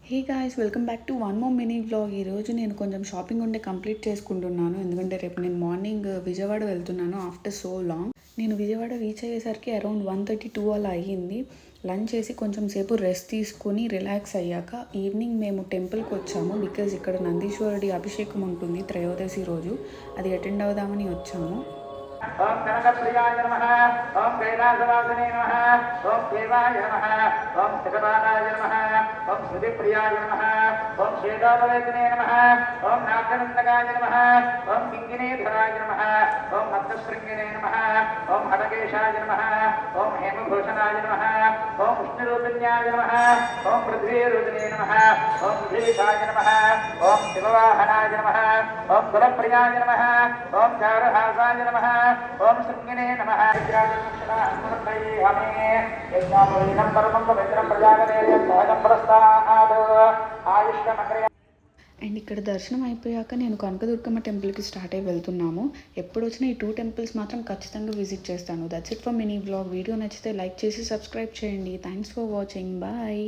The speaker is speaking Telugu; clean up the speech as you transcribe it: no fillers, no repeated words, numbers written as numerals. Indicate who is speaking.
Speaker 1: Hey guys, welcome back to one more mini vlog. ఈరోజు నేను కొంచెం షాపింగ్ ఉంటే కంప్లీట్ చేసుకుంటున్నాను. ఎందుకంటే రేపు నేను మార్నింగ్ విజయవాడ వెళ్తున్నాను ఆఫ్టర్ సో లాంగ్. నేను విజయవాడ రీచ్ అయ్యేసరికి అరౌండ్ 1:32 అలా అయ్యింది. లంచ్ చేసి కొంచెం సేపు రెస్ట్ తీసుకొని రిలాక్స్ అయ్యాక ఈవినింగ్ మేము టెంపుల్కి వచ్చాము. బికాజ్ ఇక్కడ నందీశ్వరుడి అభిషేకం ఉంటుంది త్రయోదశి రోజు. అది అటెండ్ అవుదామని వచ్చాము.
Speaker 2: ओम कनकप्रियाय नमः ओम कैलासवासिने नमः ओम देवाय नमः ओम जगन्नाथाय नमः ओम श्रुतिप्रियाय नमः ओम श्वेतापवेदिने नमः ओम नागनन्दकाय नमः ओम किङ्किणीधराय नमः ओम मत्तशृङ्गिने नमः ओम हटकेशाय नमः ओम हेमभूषणाय नमः ओम विष्णुरूपिण्याय नमः ओम पृथ्वीरूपिणे नमः ओम विभीषाय नमः ओम शिववाहनाय नमः ओम कुलप्रियाय नमः ओम चारुहासाय नमः ओम शृंगिने नमः
Speaker 1: అండ్ ఇక్కడ దర్శనం అయిపోయాక నేను కనకదుర్గమ్మ టెంపుల్కి స్టార్ట్ అయ్యి వెళ్తున్నాము. ఎప్పుడు వచ్చినా ఈ 2 టెంపుల్స్ మాత్రం ఖచ్చితంగా విజిట్ చేస్తాను. That's it for mini vlog. Video నచ్చితే లైక్ చేసి సబ్స్క్రైబ్ చేయండి. Thanks for watching. బాయ్.